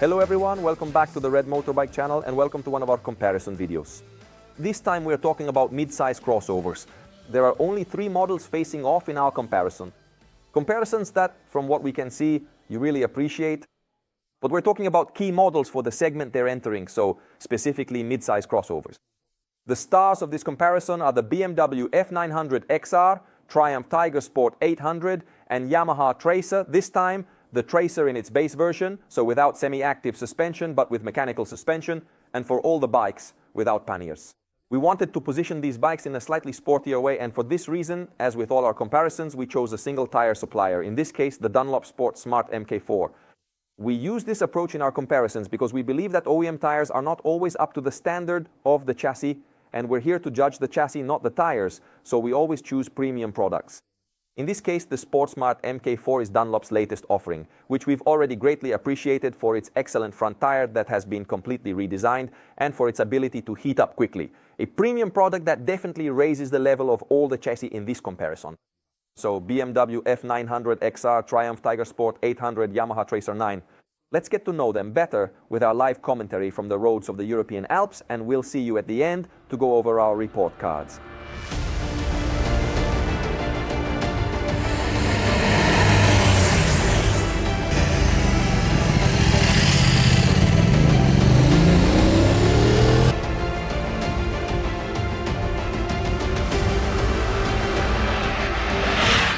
Hello everyone, welcome back to the Red Motorbike channel and welcome to one of our comparison videos. This time we're talking about mid-size crossovers. There are only 3 models facing off in our comparison. Comparisons that, from what we can see, you really appreciate. But we're talking about key models for the segment they're entering, so specifically mid-size crossovers. The stars of this comparison are the BMW F900XR, Triumph Tiger Sport 800 and Yamaha Tracer, this time the Tracer in its base version, so without semi-active suspension but with mechanical suspension, and for all the bikes, without panniers. We wanted to position these bikes in a slightly sportier way, and for this reason, as with all our comparisons, we chose a single tire supplier, in this case the Dunlop Sport Smart MK4. We use this approach in our comparisons because we believe that OEM tires are not always up to the standard of the chassis, and we're here to judge the chassis, not the tires, so we always choose premium products. In this case, the SportSmart MK4 is Dunlop's latest offering, which we've already greatly appreciated for its excellent front tire that has been completely redesigned and for its ability to heat up quickly. A premium product that definitely raises the level of all the chassis in this comparison. So BMW F900XR, Triumph Tiger Sport 800, Yamaha Tracer 9. Let's get to know them better with our live commentary from the roads of the European Alps, and we'll see you at the end to go over our report cards.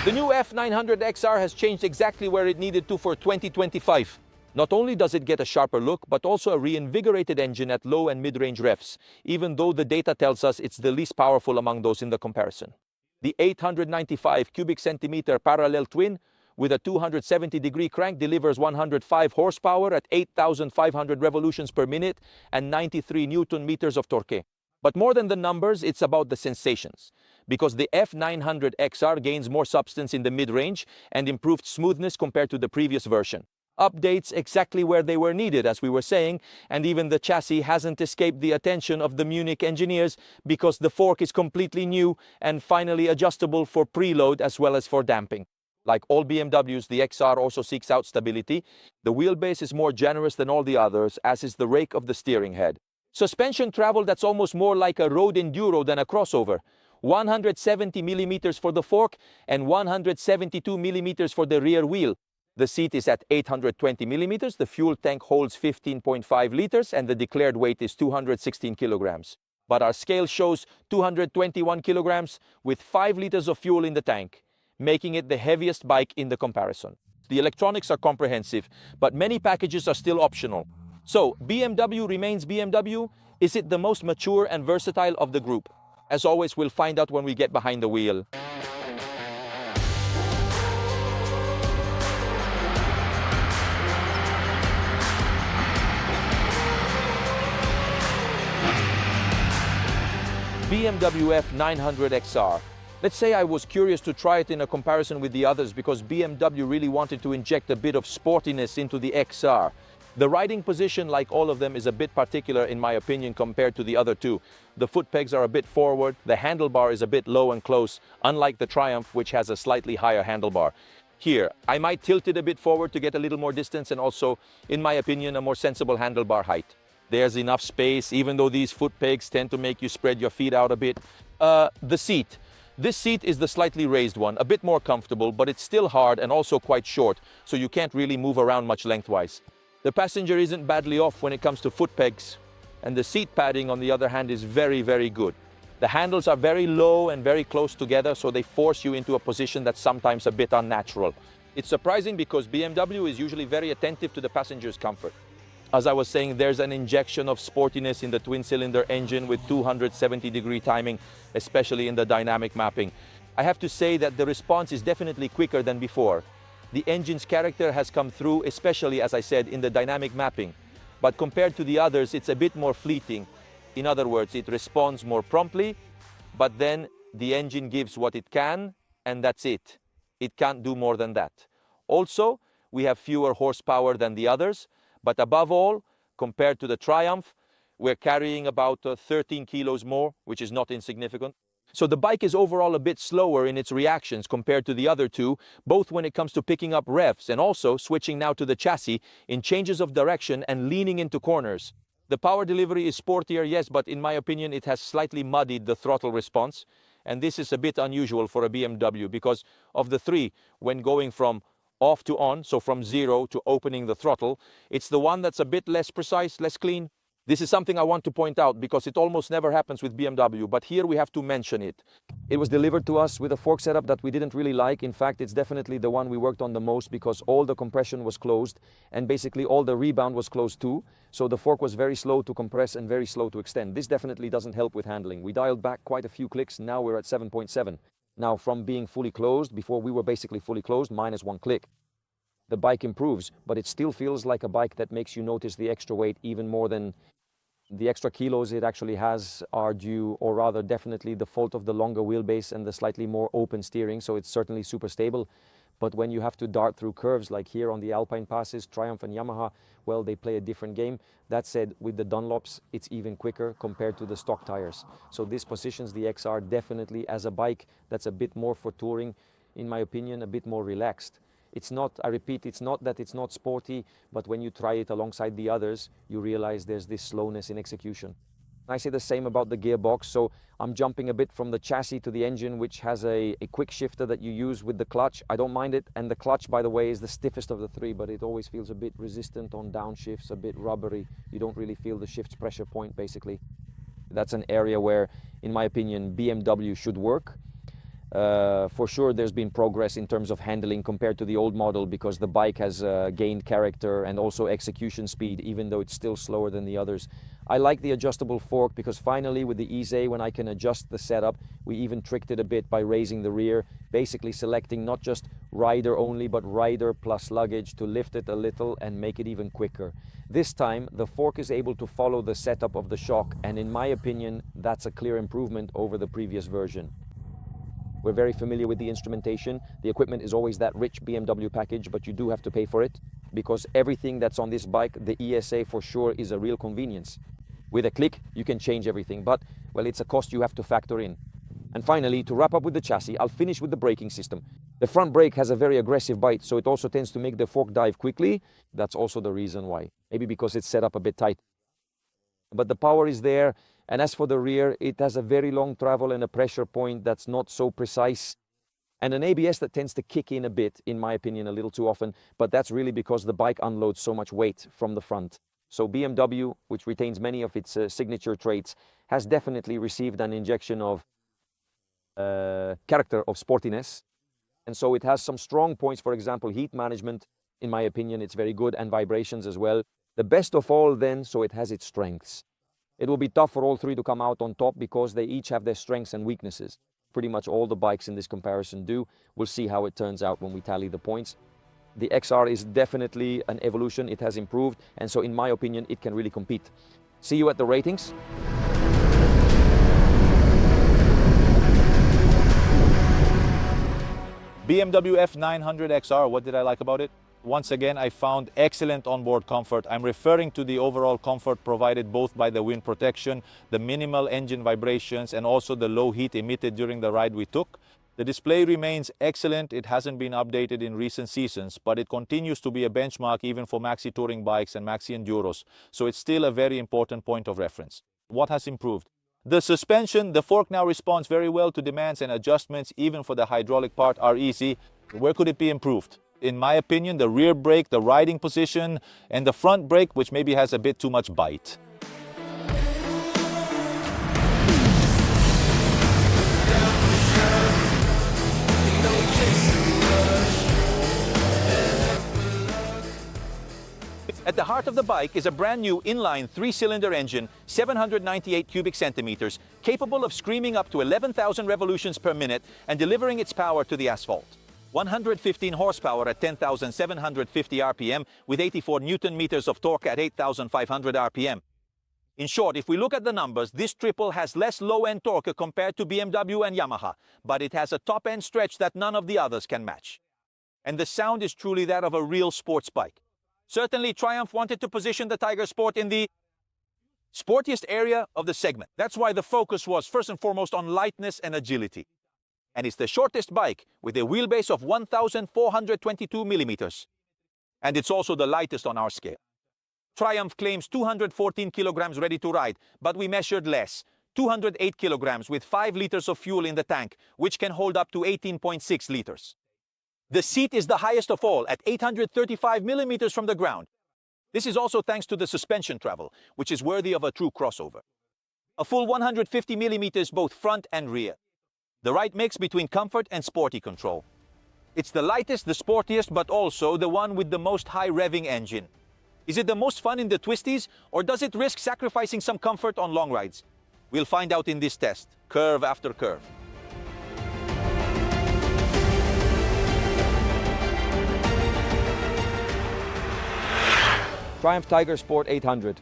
The new F900XR has changed exactly where it needed to for 2025. Not only does it get a sharper look, but also a reinvigorated engine at low and mid-range revs, even though the data tells us it's the least powerful among those in the comparison. The 895 cubic centimeter parallel twin with a 270-degree crank delivers 105 horsepower at 8,500 revolutions per minute and 93 Newton meters of torque. But more than the numbers, it's about the sensations, because the F900XR gains more substance in the mid-range and improved smoothness compared to the previous version. Updates exactly where they were needed, as we were saying, and even the chassis hasn't escaped the attention of the Munich engineers because the fork is completely new and finally adjustable for preload as well as for damping. Like all BMWs, the XR also seeks out stability. The wheelbase is more generous than all the others, as is the rake of the steering head. Suspension travel that's almost more like a road enduro than a crossover. 170 millimeters for the fork and 172 millimeters for the rear wheel. The seat is at 820 millimeters, the fuel tank holds 15.5 liters, and the declared weight is 216 kilograms. But our scale shows 221 kilograms with 5 liters of fuel in the tank, making it the heaviest bike in the comparison. The electronics are comprehensive, but many packages are still optional. So, BMW remains BMW. Is it the most mature and versatile of the group? As always, we'll find out when we get behind the wheel. BMW F900XR. Let's say I was curious to try it in a comparison with the others because BMW really wanted to inject a bit of sportiness into the XR. The riding position, like all of them, is a bit particular in my opinion compared to the other two. The foot pegs are a bit forward, the handlebar is a bit low and close, unlike the Triumph, which has a slightly higher handlebar. Here, I might tilt it a bit forward to get a little more distance and also, in my opinion, a more sensible handlebar height. There's enough space, even though these foot pegs tend to make you spread your feet out a bit. The seat. This seat is the slightly raised one, a bit more comfortable, but it's still hard and also quite short, so you can't really move around much lengthwise. The passenger isn't badly off when it comes to foot pegs, and the seat padding, on the other hand, is very, very good. The handles are very low and very close together, so they force you into a position that's sometimes a bit unnatural. It's surprising because BMW is usually very attentive to the passenger's comfort. As I was saying, there's an injection of sportiness in the twin-cylinder engine with 270-degree timing, especially in the dynamic mapping. I have to say that the response is definitely quicker than before. The engine's character has come through, especially, as I said, in the dynamic mapping. But compared to the others, it's a bit more fleeting. In other words, it responds more promptly, but then the engine gives what it can, and that's it. It can't do more than that. Also, we have fewer horsepower than the others, but above all, compared to the Triumph, we're carrying about 13 kilos more, which is not insignificant. So the bike is overall a bit slower in its reactions compared to the other two, both when it comes to picking up revs and also switching now to the chassis in changes of direction and leaning into corners. The power delivery is sportier, yes, but in my opinion it has slightly muddied the throttle response. And this is a bit unusual for a BMW because of the three, when going from off to on, so from zero to opening the throttle, it's the one that's a bit less precise, less clean. This is something I want to point out because it almost never happens with BMW, but here we have to mention it. It was delivered to us with a fork setup that we didn't really like. In fact, it's definitely the one we worked on the most because all the compression was closed and basically all the rebound was closed too. So the fork was very slow to compress and very slow to extend. This definitely doesn't help with handling. We dialed back quite a few clicks. Now we're at 7.7. Now from being fully closed, before we were basically fully closed, minus one click. The bike improves, but it still feels like a bike that makes you notice the extra weight even more than the extra kilos it actually has are due, or rather definitely the fault of the longer wheelbase and the slightly more open steering, so it's certainly super stable. But when you have to dart through curves like here on the Alpine passes, Triumph and Yamaha, well, they play a different game. That said, with the Dunlops, it's even quicker compared to the stock tires. So this positions the XR definitely as a bike that's a bit more for touring, in my opinion, a bit more relaxed. It's not, I repeat, it's not that it's not sporty, but when you try it alongside the others, you realize there's this slowness in execution. I say the same about the gearbox, so I'm jumping a bit from the chassis to the engine, which has a quick shifter that you use with the clutch. I don't mind it, and the clutch, by the way, is the stiffest of the three, but it always feels a bit resistant on downshifts, a bit rubbery. You don't really feel the shift's pressure point, basically. That's an area where, in my opinion, BMW should work. For sure, there's been progress in terms of handling compared to the old model because the bike has gained character and also execution speed, even though it's still slower than the others. I like the adjustable fork because finally with the Ease, when I can adjust the setup, we even tricked it a bit by raising the rear, basically selecting not just rider only, but rider plus luggage to lift it a little and make it even quicker. This time, the fork is able to follow the setup of the shock, and in my opinion, that's a clear improvement over the previous version. We're very familiar with the instrumentation. The equipment is always that rich BMW package, but you do have to pay for it because everything that's on this bike, the ESA for sure is a real convenience. With a click, you can change everything, but, well, it's a cost you have to factor in. And finally, to wrap up with the chassis, I'll finish with the braking system. The front brake has a very aggressive bite, so it also tends to make the fork dive quickly. That's also the reason why. Maybe because it's set up a bit tight. But the power is there. And as for the rear, it has a very long travel and a pressure point that's not so precise. And an ABS that tends to kick in a bit, in my opinion, a little too often. But that's really because the bike unloads so much weight from the front. So BMW, which retains many of its signature traits, has definitely received an injection of character of sportiness. And so it has some strong points, for example, heat management. In my opinion, it's very good, and vibrations as well. The best of all then, so it has its strengths. It will be tough for all three to come out on top because they each have their strengths and weaknesses. Pretty much all the bikes in this comparison do. We'll see how it turns out when we tally the points. The XR is definitely an evolution. It has improved, and so in my opinion, it can really compete. See you at the ratings. BMW F900XR, what did I like about it? Once again, I found excellent onboard comfort. I'm referring to the overall comfort provided both by the wind protection, the minimal engine vibrations, and also the low heat emitted during the ride we took. The display remains excellent. It hasn't been updated in recent seasons, but it continues to be a benchmark even for maxi touring bikes and maxi-enduros. So it's still a very important point of reference. What has improved? The suspension. The fork now responds very well to demands, and adjustments, even for the hydraulic part, are easy. Where could it be improved? In my opinion, the rear brake, the riding position, and the front brake, which maybe has a bit too much bite. At the heart of the bike is a brand new inline 3-cylinder engine, 798 cubic centimeters, capable of screaming up to 11,000 revolutions per minute and delivering its power to the asphalt. 115 horsepower at 10,750 RPM with 84 Newton meters of torque at 8,500 RPM. In short, if we look at the numbers, this triple has less low-end torque compared to BMW and Yamaha, but it has a top-end stretch that none of the others can match. And the sound is truly that of a real sports bike. Certainly, Triumph wanted to position the Tiger Sport in the sportiest area of the segment. That's why the focus was first and foremost on lightness and agility. And it's the shortest bike with a wheelbase of 1,422 millimeters. And it's also the lightest on our scale. Triumph claims 214 kilograms ready to ride, but we measured less, 208 kilograms with 5 liters of fuel in the tank, which can hold up to 18.6 liters. The seat is the highest of all at 835 millimeters from the ground. This is also thanks to the suspension travel, which is worthy of a true crossover. A full 150 millimeters both front and rear. The right mix between comfort and sporty control. It's the lightest, the sportiest, but also the one with the most high revving engine. Is it the most fun in the twisties, or does it risk sacrificing some comfort on long rides? We'll find out in this test, curve after curve. Triumph Tiger Sport 800.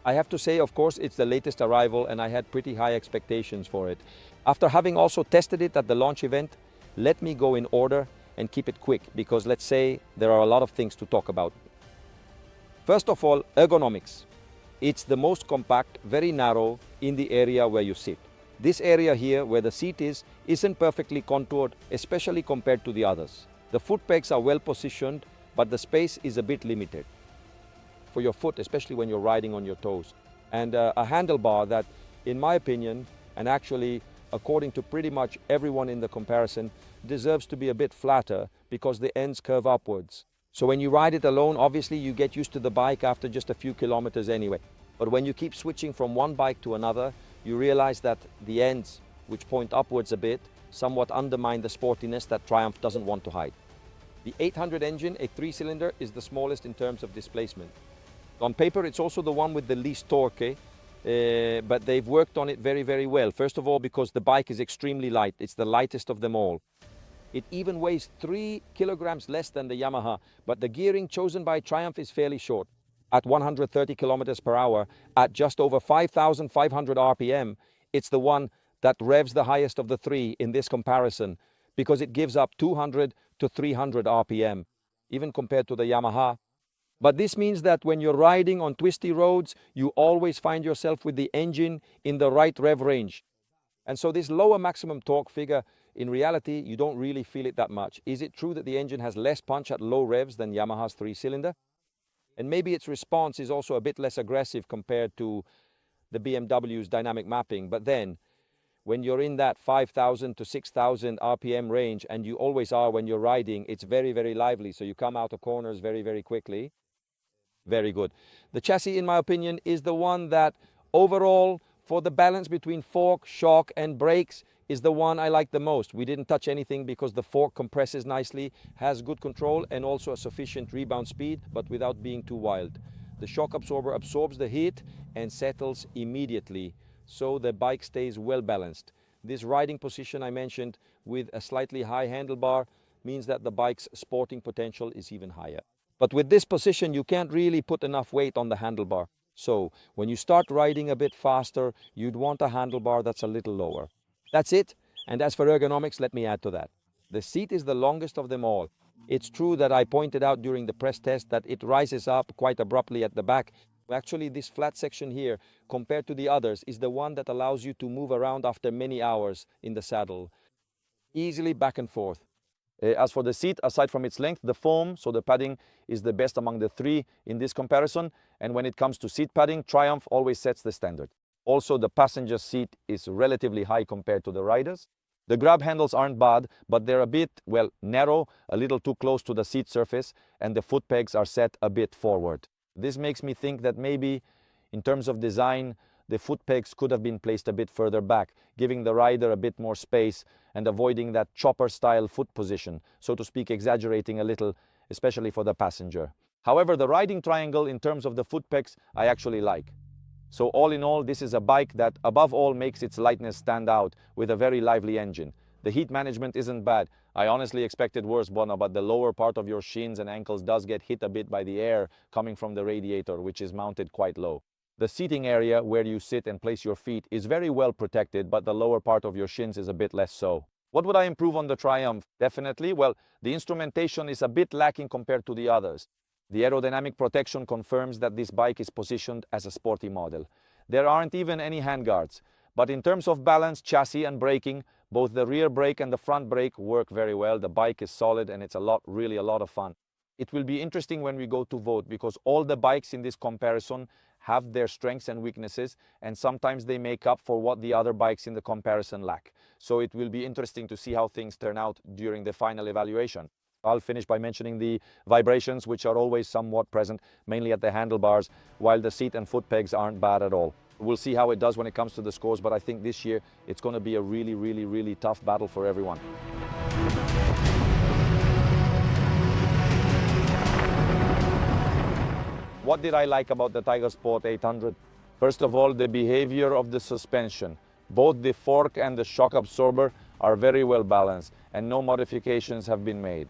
I have to say, of course, it's the latest arrival and I had pretty high expectations for it. After having also tested it at the launch event, let me go in order and keep it quick because let's say there are a lot of things to talk about. First of all, ergonomics. It's the most compact, very narrow in the area where you sit. This area here where the seat is, isn't perfectly contoured, especially compared to the others. The foot pegs are well positioned, but the space is a bit limited for your foot, especially when you're riding on your toes. And a handlebar that, in my opinion, and actually according to pretty much everyone in the comparison, deserves to be a bit flatter because the ends curve upwards. So when you ride it alone, obviously you get used to the bike after just a few kilometers anyway. But when you keep switching from one bike to another, you realize that the ends, which point upwards a bit, somewhat undermine the sportiness that Triumph doesn't want to hide. The 800 engine, a 3-cylinder, is the smallest in terms of displacement. On paper, it's also the one with the least torque, but they've worked on it very, very well. First of all, because the bike is extremely light. It's the lightest of them all. It even weighs 3 kilograms less than the Yamaha, but the gearing chosen by Triumph is fairly short. At 130 kilometers per hour, at just over 5,500 RPM, it's the one that revs the highest of the three in this comparison, because it gives up 200 to 300 RPM, even compared to the Yamaha. But this means that when you're riding on twisty roads, you always find yourself with the engine in the right rev range. And so this lower maximum torque figure, in reality, you don't really feel it that much. Is it true that the engine has less punch at low revs than Yamaha's 3-cylinder? And maybe its response is also a bit less aggressive compared to the BMW's dynamic mapping. But then, when you're in that 5,000 to 6,000 RPM range, and you always are when you're riding, it's very, very lively. So you come out of corners very, very quickly. Very good. The chassis, in my opinion, is the one that overall, for the balance between fork, shock, and brakes, is the one I like the most. We didn't touch anything because the fork compresses nicely, has good control, and also a sufficient rebound speed, but without being too wild. The shock absorber absorbs the heat and settles immediately, so the bike stays well balanced. This riding position I mentioned with a slightly high handlebar means that the bike's sporting potential is even higher. But with this position, you can't really put enough weight on the handlebar. So when you start riding a bit faster, you'd want a handlebar that's a little lower. That's it. And as for ergonomics, let me add to that. The seat is the longest of them all. It's true that I pointed out during the press test that it rises up quite abruptly at the back. Actually, this flat section here, compared to the others, is the one that allows you to move around after many hours in the saddle, easily back and forth. As for the seat, aside from its length, the foam, so the padding, is the best among the three in this comparison. And when it comes to seat padding, Triumph always sets the standard. Also, the passenger seat is relatively high compared to the riders. The grab handles aren't bad, but they're a bit, well, narrow, a little too close to the seat surface, and the foot pegs are set a bit forward. This makes me think that maybe, in terms of design, the foot pegs could have been placed a bit further back, giving the rider a bit more space and avoiding that chopper-style foot position, so to speak, exaggerating a little, especially for the passenger. However, the riding triangle in terms of the foot pegs, I actually like. So all in all, this is a bike that above all makes its lightness stand out with a very lively engine. The heat management isn't bad. I honestly expected worse, Bono, but the lower part of your shins and ankles does get hit a bit by the air coming from the radiator, which is mounted quite low. The seating area where you sit and place your feet is very well protected, but the lower part of your shins is a bit less so. What would I improve on the Triumph? Definitely, well, the instrumentation is a bit lacking compared to the others. The aerodynamic protection confirms that this bike is positioned as a sporty model. There aren't even any handguards, but in terms of balance, chassis and braking, both the rear brake and the front brake work very well. The bike is solid and it's really a lot of fun. It will be interesting when we go to vote because all the bikes in this comparison have their strengths and weaknesses, and sometimes they make up for what the other bikes in the comparison lack. So it will be interesting to see how things turn out during the final evaluation. I'll finish by mentioning the vibrations, which are always somewhat present, mainly at the handlebars, while the seat and foot pegs aren't bad at all. We'll see how it does when it comes to the scores, but I think this year it's going to be a really tough battle for everyone. What did I like about the Tiger Sport 800? First of all, the behavior of the suspension. Both the fork and the shock absorber are very well balanced and no modifications have been made.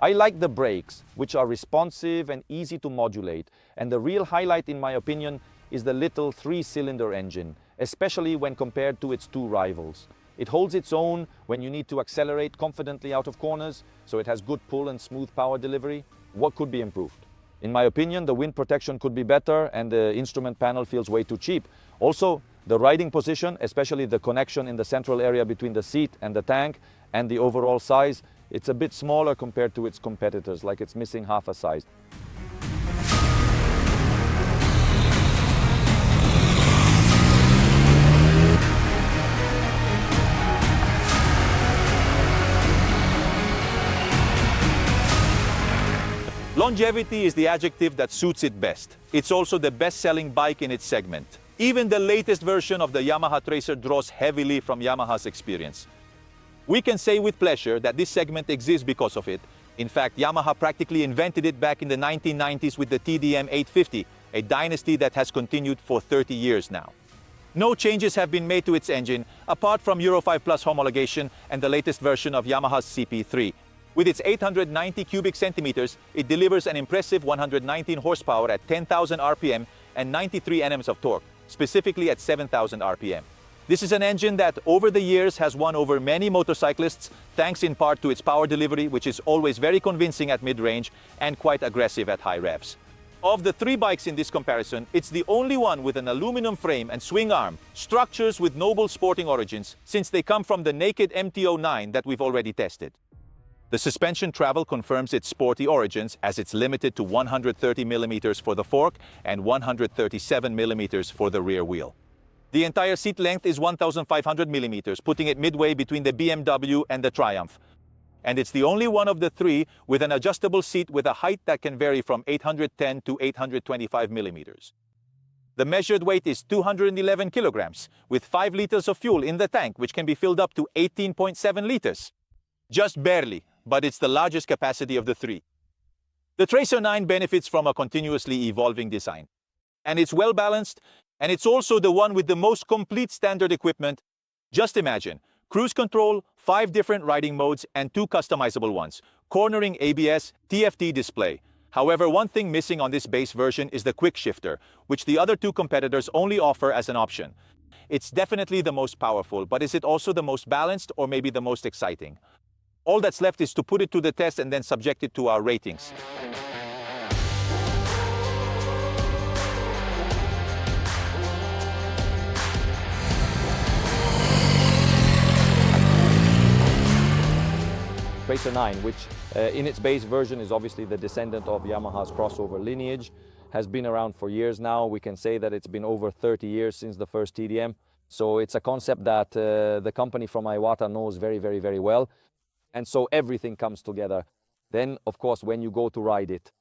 I like the brakes, which are responsive and easy to modulate, and the real highlight in my opinion is the little 3-cylinder engine, especially when compared to its two rivals. It holds its own when you need to accelerate confidently out of corners, so it has good pull and smooth power delivery. What could be improved? In my opinion, the wind protection could be better and the instrument panel feels way too cheap. Also, the riding position, especially the connection in the central area between the seat and the tank, and the overall size, it's a bit smaller compared to its competitors, like it's missing half a size. Longevity is the adjective that suits it best. It's also the best-selling bike in its segment. Even the latest version of the Yamaha Tracer draws heavily from Yamaha's experience. We can say with pleasure that this segment exists because of it. In fact, Yamaha practically invented it back in the 1990s with the TDM 850, a dynasty that has continued for 30 years now. No changes have been made to its engine, apart from Euro 5 Plus homologation and the latest version of Yamaha's CP3. With its 890 cubic centimeters, it delivers an impressive 119 horsepower at 10,000 RPM and 93 Nms of torque, specifically at 7,000 RPM. This is an engine that over the years has won over many motorcyclists, thanks in part to its power delivery, which is always very convincing at mid-range and quite aggressive at high revs. Of the three bikes in this comparison, it's the only one with an aluminum frame and swing arm, structures with noble sporting origins, since they come from the naked MT-09 that we've already tested. The suspension travel confirms its sporty origins as it's limited to 130 mm for the fork and 137 mm for the rear wheel. The entire seat length is 1,500 mm, putting it midway between the BMW and the Triumph. And it's the only one of the three with an adjustable seat with a height that can vary from 810 to 825 mm. The measured weight is 211 kilograms, with 5 liters of fuel in the tank, which can be filled up to 18.7 liters. Just barely, but it's the largest capacity of the three. The Tracer 9 benefits from a continuously evolving design. And it's well balanced, and it's also the one with the most complete standard equipment. Just imagine, cruise control, 5 different riding modes, and 2 customizable ones, cornering ABS, TFT display. However, one thing missing on this base version is the quick shifter, which the other 2 competitors only offer as an option. It's definitely the most powerful, but is it also the most balanced or maybe the most exciting? All that's left is to put it to the test and then subject it to our ratings. Tracer 9, which in its base version is obviously the descendant of Yamaha's crossover lineage, has been around for years now. We can say that it's been over 30 years since the first TDM. So it's a concept that the company from Iwata knows very well. And so everything comes together. Then, of course, when you go to ride it.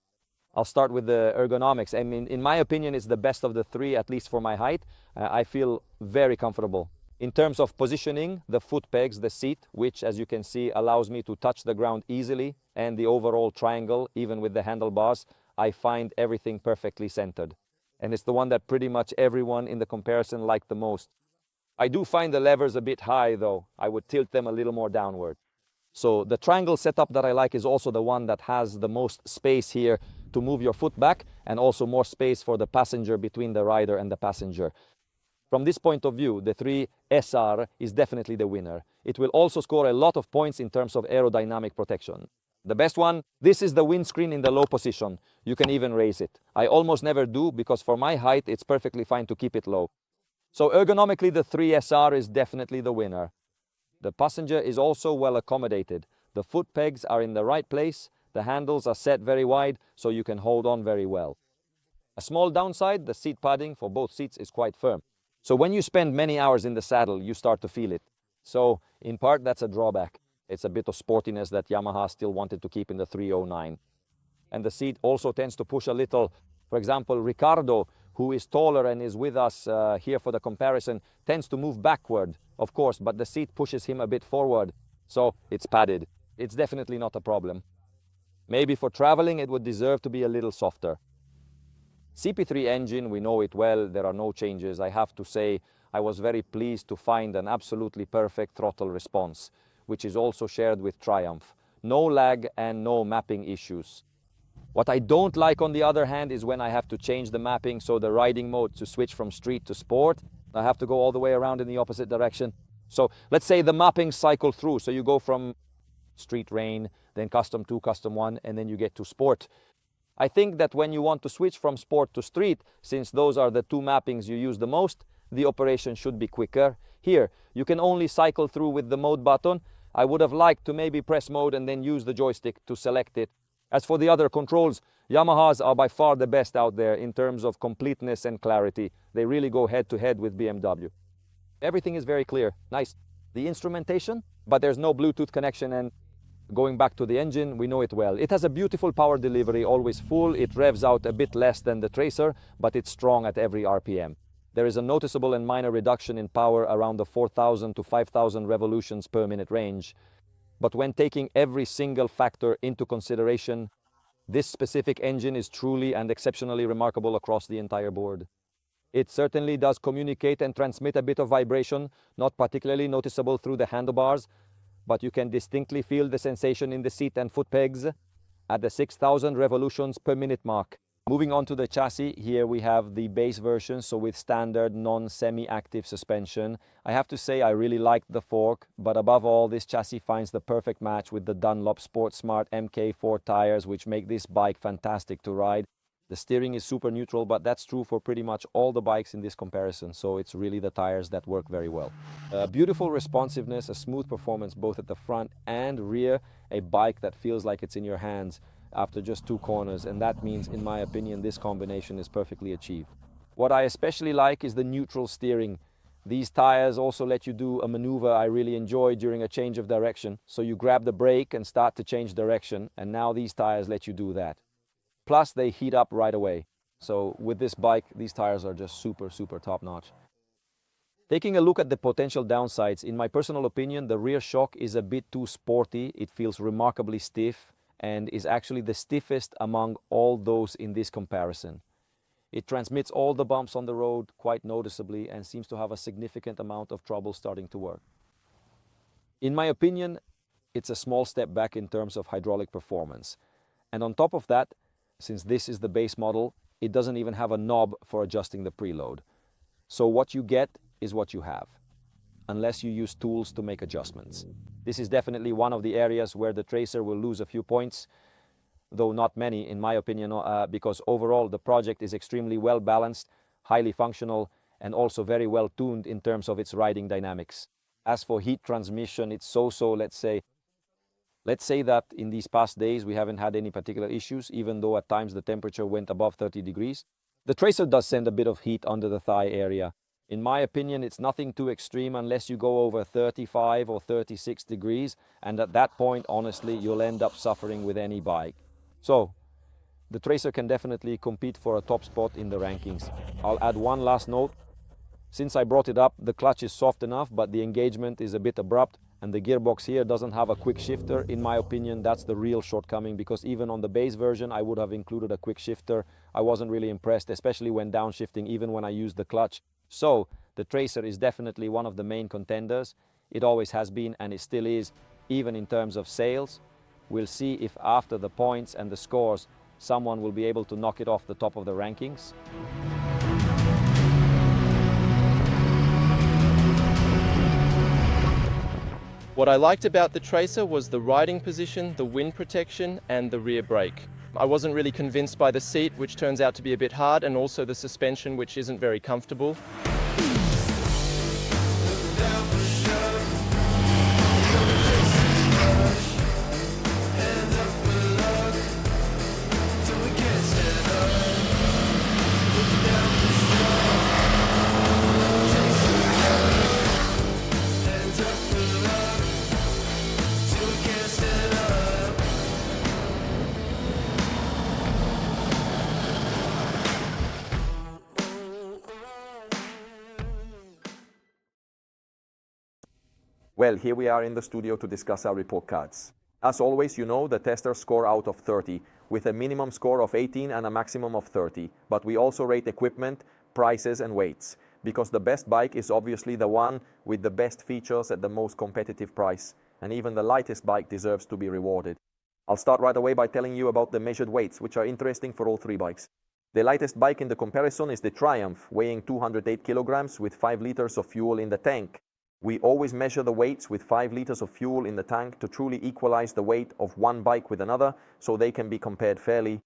I'll start with the ergonomics. I mean, in my opinion, it's the best of the three, at least for my height. I feel very comfortable. In terms of positioning, the foot pegs, the seat, which, as you can see, allows me to touch the ground easily, and the overall triangle, even with the handlebars, I find everything perfectly centered. And it's the one that pretty much everyone in the comparison liked the most. I do find the levers a bit high, though. I would tilt them a little more downward. So the triangle setup that I like is also the one that has the most space here to move your foot back, and also more space for the passenger between the rider and the passenger. From this point of view, the 3SR is definitely the winner. It will also score a lot of points in terms of aerodynamic protection. The best one, this is the windscreen in the low position. You can even raise it. I almost never do because for my height, it's perfectly fine to keep it low. So ergonomically, the 3SR is definitely the winner. The passenger is also well accommodated. The foot pegs are in the right place. The handles are set very wide, so you can hold on very well. A small downside, the seat padding for both seats is quite firm. So when you spend many hours in the saddle, you start to feel it. So in part, that's a drawback. It's a bit of sportiness that Yamaha still wanted to keep in the 309. And the seat also tends to push a little. For example, Ricardo, who is taller and is with us here for the comparison, tends to move backward, of course, but the seat pushes him a bit forward. So it's padded. It's definitely not a problem. Maybe for traveling, it would deserve to be a little softer. CP3 engine, we know it well. There are no changes. I have to say, I was very pleased to find an absolutely perfect throttle response, which is also shared with Triumph. No lag and no mapping issues. What I don't like, on the other hand, is when I have to change the mapping, so the riding mode to switch from street to sport, I have to go all the way around in the opposite direction. So let's say the mapping cycle through, so you go from street rain, then custom 2, custom 1, and then you get to sport. I think that when you want to switch from sport to street, since those are the two mappings you use the most, the operation should be quicker. Here, you can only cycle through with the mode button. I would have liked to maybe press mode and then use the joystick to select it. As for the other controls, Yamahas are by far the best out there in terms of completeness and clarity. They really go head to head with BMW. Everything is very clear, nice. The instrumentation, but there's no Bluetooth connection, and going back to the engine, we know it well. It has a beautiful power delivery, always full. It revs out a bit less than the Tracer, but it's strong at every RPM. There is a noticeable and minor reduction in power around the 4,000 to 5,000 revolutions per minute range. But when taking every single factor into consideration, this specific engine is truly and exceptionally remarkable across the entire board. It certainly does communicate and transmit a bit of vibration, not particularly noticeable through the handlebars, but you can distinctly feel the sensation in the seat and foot pegs at the 6,000 revolutions per minute mark. Moving on to the chassis, here we have the base version, so with standard non-semi-active suspension. I have to say I really liked the fork, but above all, this chassis finds the perfect match with the Dunlop Sport Smart MK4 tires, which make this bike fantastic to ride. The steering is super neutral, but that's true for pretty much all the bikes in this comparison, so it's really the tires that work very well. Beautiful responsiveness, a smooth performance both at the front and rear, a bike that feels like it's in your hands after just 2 corners, and that means, in my opinion, this combination is perfectly achieved. What I especially like is the neutral steering. These tires also let you do a maneuver I really enjoy during a change of direction. So you grab the brake and start to change direction, and now these tires let you do that. Plus, they heat up right away. So with this bike, these tires are just super, super top-notch. Taking a look at the potential downsides, in my personal opinion, the rear shock is a bit too sporty. It feels remarkably stiff, and is actually the stiffest among all those in this comparison. It transmits all the bumps on the road quite noticeably and seems to have a significant amount of trouble starting to work. In my opinion, it's a small step back in terms of hydraulic performance. And on top of that, since this is the base model, it doesn't even have a knob for adjusting the preload. So what you get is what you have, unless you use tools to make adjustments. This is definitely one of the areas where the Tracer will lose a few points, though not many in my opinion, because overall the project is extremely well balanced, highly functional, and also very well tuned in terms of its riding dynamics. As for heat transmission, it's so-so, let's say. Let's say that in these past days we haven't had any particular issues, even though at times the temperature went above 30 degrees. The Tracer does send a bit of heat under the thigh area. In my opinion, it's nothing too extreme unless you go over 35 or 36 degrees, and at that point, honestly, you'll end up suffering with any bike. So, the Tracer can definitely compete for a top spot in the rankings. I'll add one last note. Since I brought it up, the clutch is soft enough, but the engagement is a bit abrupt, and the gearbox here doesn't have a quick shifter. In my opinion, that's the real shortcoming, because even on the base version, I would have included a quick shifter. I wasn't really impressed, especially when downshifting, even when I used the clutch. So, the Tracer is definitely one of the main contenders. It always has been, and it still is, even in terms of sales. We'll see if after the points and the scores, someone will be able to knock it off the top of the rankings. What I liked about the Tracer was the riding position, the wind protection, and the rear brake. I wasn't really convinced by the seat, which turns out to be a bit hard, and also the suspension, which isn't very comfortable. Well, here we are in the studio to discuss our report cards. As always, you know the testers score out of 30, with a minimum score of 18 and a maximum of 30. But we also rate equipment, prices and weights, because the best bike is obviously the one with the best features at the most competitive price, and even the lightest bike deserves to be rewarded. I'll start right away by telling you about the measured weights, which are interesting for all three bikes. The lightest bike in the comparison is the Triumph, weighing 208 kilograms with 5 liters of fuel in the tank. We always measure the weights with 5 liters of fuel in the tank to truly equalize the weight of one bike with another, so they can be compared fairly.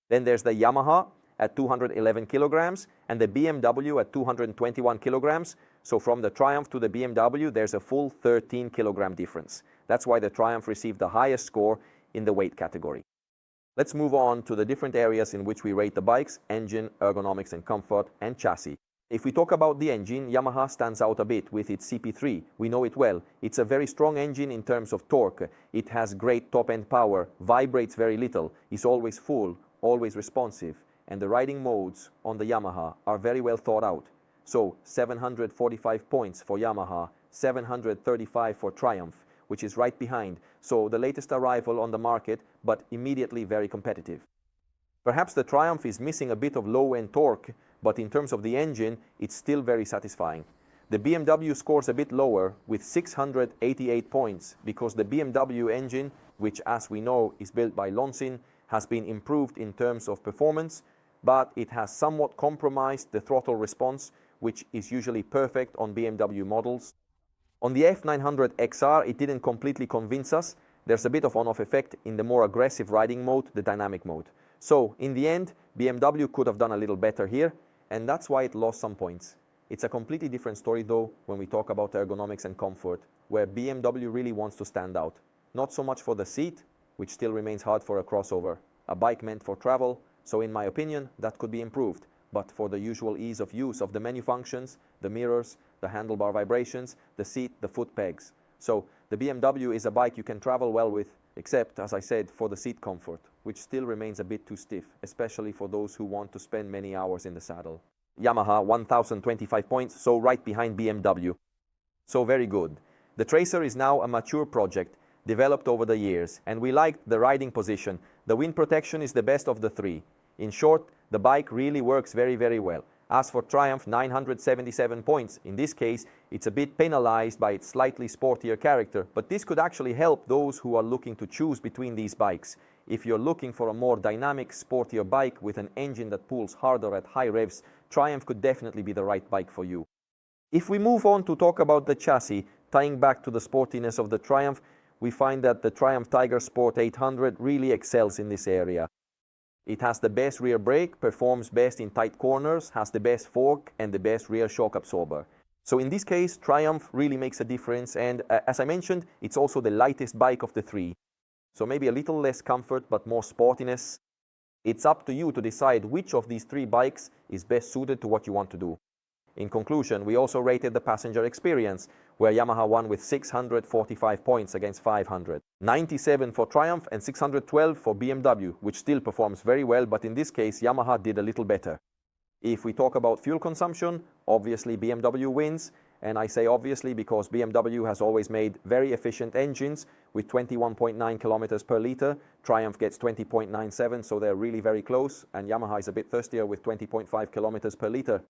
Then there's the Yamaha at 211 kilograms and the BMW at 221 kilograms. So from the Triumph to the BMW, there's a full 13 kilogram difference. That's why the Triumph received the highest score in the weight category. Let's move on to the different areas in which we rate the bikes: engine, ergonomics and comfort, and chassis. If we talk about the engine, Yamaha stands out a bit with its CP3. We know it well. It's a very strong engine in terms of torque. It has great top-end power, vibrates very little, is always full, always responsive, and the riding modes on the Yamaha are very well thought out. So 745 points for Yamaha, 735 for Triumph, which is right behind. So the latest arrival on the market, but immediately very competitive. Perhaps the Triumph is missing a bit of low-end torque, but in terms of the engine, it's still very satisfying. The BMW scores a bit lower with 688 points because the BMW engine, which as we know is built by Lonsin, has been improved in terms of performance, but it has somewhat compromised the throttle response, which is usually perfect on BMW models. On the F900XR, it didn't completely convince us. There's a bit of on-off effect in the more aggressive riding mode, the dynamic mode. So in the end, BMW could have done a little better here, and that's why it lost some points. It's a completely different story though when we talk about ergonomics and comfort, where BMW really wants to stand out. Not so much for the seat, which still remains hard for a crossover. A bike meant for travel, so in my opinion, that could be improved. But for the usual ease of use of the menu functions, the mirrors, the handlebar vibrations, the seat, the foot pegs. So the BMW is a bike you can travel well with, except, as I said, for the seat comfort, which still remains a bit too stiff, especially for those who want to spend many hours in the saddle. Yamaha, 1025 points, so right behind BMW. So very good. The Tracer is now a mature project, developed over the years, and we liked the riding position. The wind protection is the best of the three. In short, the bike really works very, very well. As for Triumph, 977 points. In this case, it's a bit penalized by its slightly sportier character, but this could actually help those who are looking to choose between these bikes. If you're looking for a more dynamic, sportier bike with an engine that pulls harder at high revs, Triumph could definitely be the right bike for you. If we move on to talk about the chassis, tying back to the sportiness of the Triumph, we find that the Triumph Tiger Sport 800 really excels in this area. It has the best rear brake, performs best in tight corners, has the best fork and the best rear shock absorber. So in this case, Triumph really makes a difference, and as I mentioned, it's also the lightest bike of the three. So maybe a little less comfort, but more sportiness. It's up to you to decide which of these three bikes is best suited to what you want to do. In conclusion, we also rated the passenger experience, where Yamaha won with 645 points against 500. 97 for Triumph and 612 for BMW, which still performs very well, but in this case, Yamaha did a little better. If we talk about fuel consumption, obviously BMW wins, and I say obviously because BMW has always made very efficient engines with 21.9 kilometers per liter. Triumph gets 20.97, so they're really very close, and Yamaha is a bit thirstier with 20.5 kilometers per liter.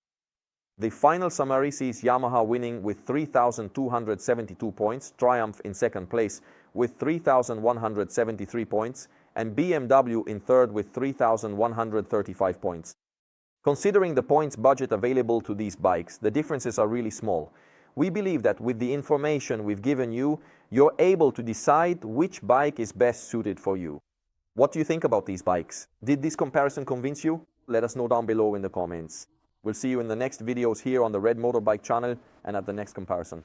The final summary sees Yamaha winning with 3,272 points, Triumph in second place with 3,173 points, and BMW in third with 3,135 points. Considering the points budget available to these bikes, the differences are really small. We believe that with the information we've given you, you're able to decide which bike is best suited for you. What do you think about these bikes? Did this comparison convince you? Let us know down below in the comments. We'll see you in the next videos here on the Red Motorbike channel and at the next comparison.